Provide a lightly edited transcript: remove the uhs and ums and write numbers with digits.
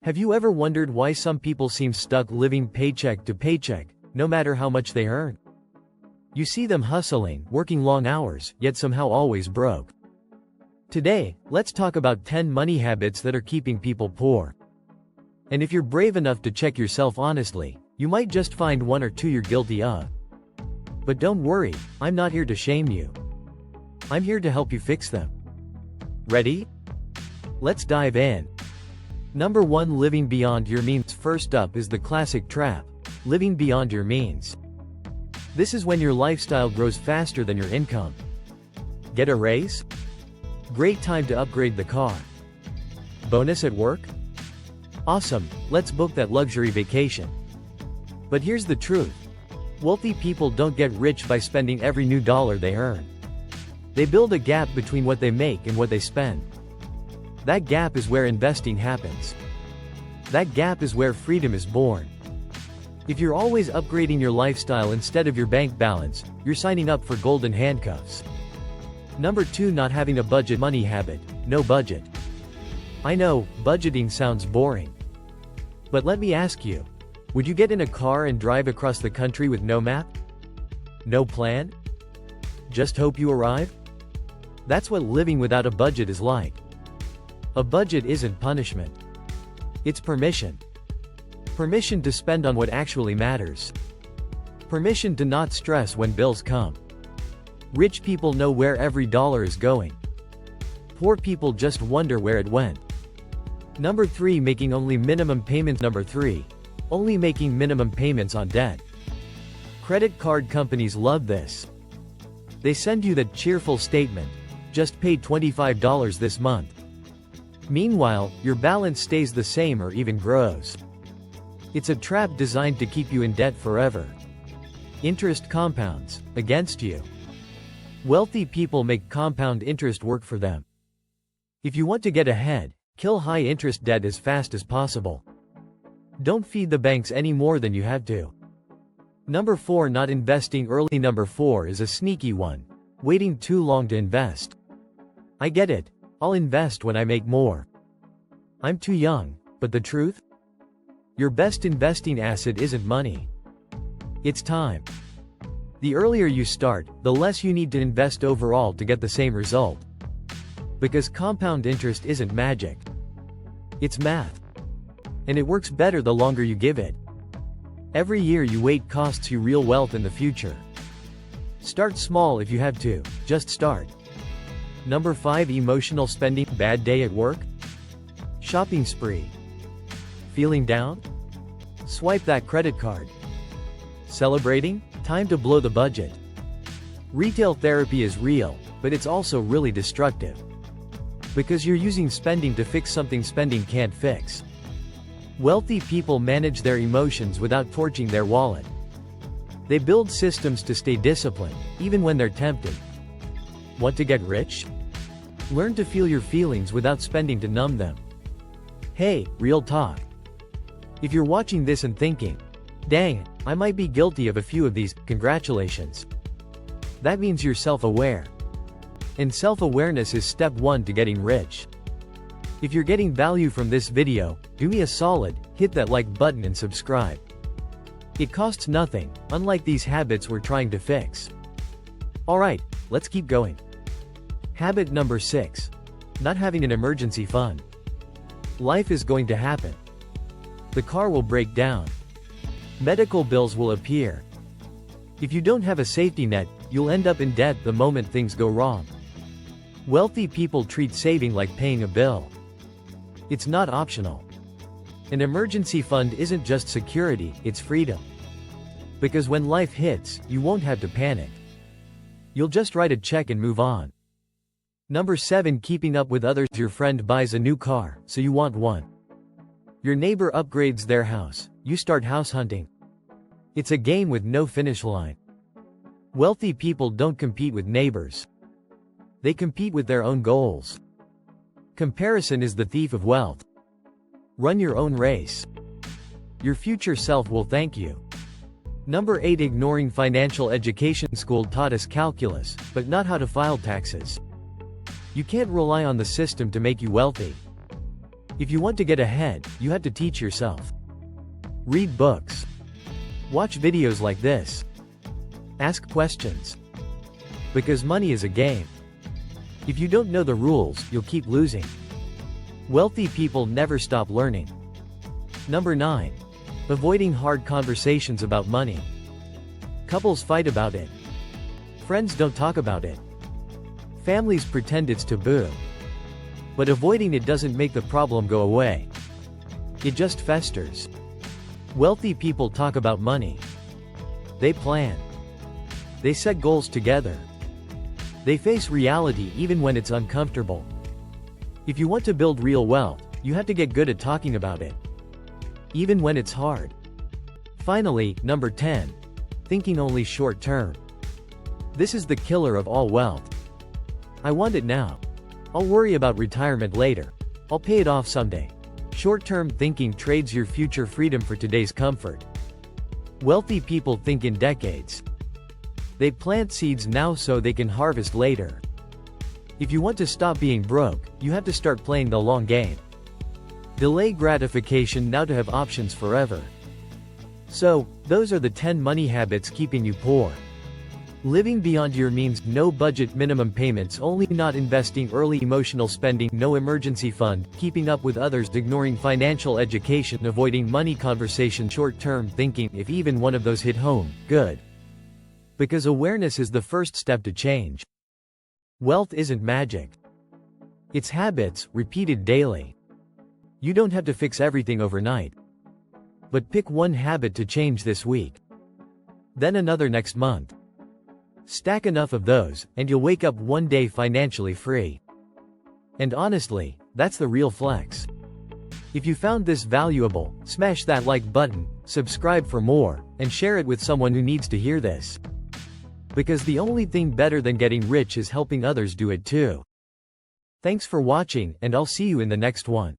Have you ever wondered why some people seem stuck living paycheck to paycheck, no matter how much they earn? You see them hustling, working long hours, yet somehow always broke. Today, let's talk about 10 money habits that are keeping people poor. And if you're brave enough to check yourself honestly, you might just find one or two you're guilty of. But don't worry, I'm not here to shame you. I'm here to help you fix them. Ready? Let's dive in. Number 1. Living beyond your means. First up is the classic trap: living beyond your means. This is when your lifestyle grows faster than your income. Get a raise? Great time to upgrade the car. Bonus at work? Awesome, let's book that luxury vacation. But here's the truth. Wealthy people don't get rich by spending every new dollar they earn. They build a gap between what they make and what they spend. That gap is where investing happens. That gap is where freedom is born. If you're always upgrading your lifestyle instead of your bank balance, you're signing up for golden handcuffs. Number 2. Not having a budget. Money habit: no budget. I know, budgeting sounds boring. But let me ask you, would you get in a car and drive across the country with no map? No plan? Just hope you arrive? That's what living without a budget is like. A budget isn't punishment. It's permission. Permission to spend on what actually matters. Permission to not stress when bills come. Rich people know where every dollar is going. Poor people just wonder where it went. Number 3. Making only minimum payments. Number 3. Only making minimum payments on debt. Credit card companies love this. They send you that cheerful statement: just paid $25 this month. Meanwhile, your balance stays the same or even grows. It's a trap designed to keep you in debt forever. Interest compounds against you. Wealthy people make compound interest work for them. If you want to get ahead, kill high-interest debt as fast as possible. Don't feed the banks any more than you have to. Number 4. Not investing early. Number 4 is a sneaky one: waiting too long to invest. I get it. I'll invest when I make more. I'm too young, but the truth? Your best investing asset isn't money. It's time. The earlier you start, the less you need to invest overall to get the same result. Because compound interest isn't magic. It's math. And it works better the longer you give it. Every year you wait costs you real wealth in the future. Start small if you have to, just start. Number 5. Emotional spending. Bad day at work? Shopping spree? Feeling down? Swipe that credit card. Celebrating? Time to blow the budget. Retail therapy is real, but it's also really destructive. Because you're using spending to fix something spending can't fix. Wealthy people manage their emotions without torching their wallet. They build systems to stay disciplined, even when they're tempted. Want to get rich? Learn to feel your feelings without spending to numb them. Hey, real talk. If you're watching this and thinking, dang, I might be guilty of a few of these, congratulations. That means you're self-aware. And self-awareness is step 1 to getting rich. If you're getting value from this video, do me a solid, hit that like button and subscribe. It costs nothing, unlike these habits we're trying to fix. Alright, let's keep going. Habit number 6. Not having an emergency fund. Life is going to happen. The car will break down. Medical bills will appear. If you don't have a safety net, you'll end up in debt the moment things go wrong. Wealthy people treat saving like paying a bill. It's not optional. An emergency fund isn't just security, it's freedom. Because when life hits, you won't have to panic. You'll just write a check and move on. Number 7. Keeping up with others. Your friend buys a new car, so you want one. Your neighbor upgrades their house, you start house hunting. It's a game with no finish line. Wealthy people don't compete with neighbors. They compete with their own goals. Comparison is the thief of wealth. Run your own race. Your future self will thank you. Number 8. Ignoring financial education. School taught us calculus, but not how to file taxes. You can't rely on the system to make you wealthy. If you want to get ahead, you have to teach yourself. Read books. Watch videos like this. Ask questions. Because money is a game. If you don't know the rules, you'll keep losing. Wealthy people never stop learning. Number 9. Avoiding hard conversations about money. Couples fight about it. Friends don't talk about it. Families pretend it's taboo. But avoiding it doesn't make the problem go away. It just festers. Wealthy people talk about money. They plan. They set goals together. They face reality even when it's uncomfortable. If you want to build real wealth, you have to get good at talking about it. Even when it's hard. Finally, number 10. Thinking only short term. This is the killer of all wealth. I want it now. I'll worry about retirement later. I'll pay it off someday. Short-term thinking trades your future freedom for today's comfort. Wealthy people think in decades. They plant seeds now so they can harvest later. If you want to stop being broke, you have to start playing the long game. Delay gratification now to have options forever. So, those are the 10 money habits keeping you poor. Living beyond your means, no budget, minimum payments only, not investing early, emotional spending, no emergency fund, keeping up with others, ignoring financial education, avoiding money conversation, short-term thinking. If even one of those hit home, good. Because awareness is the first step to change. Wealth isn't magic. It's habits, repeated daily. You don't have to fix everything overnight. But pick one habit to change this week. Then another next month. Stack enough of those, and you'll wake up one day financially free. And honestly, that's the real flex. If you found this valuable, smash that like button, subscribe for more, and share it with someone who needs to hear this. Because the only thing better than getting rich is helping others do it too. Thanks for watching, and I'll see you in the next one.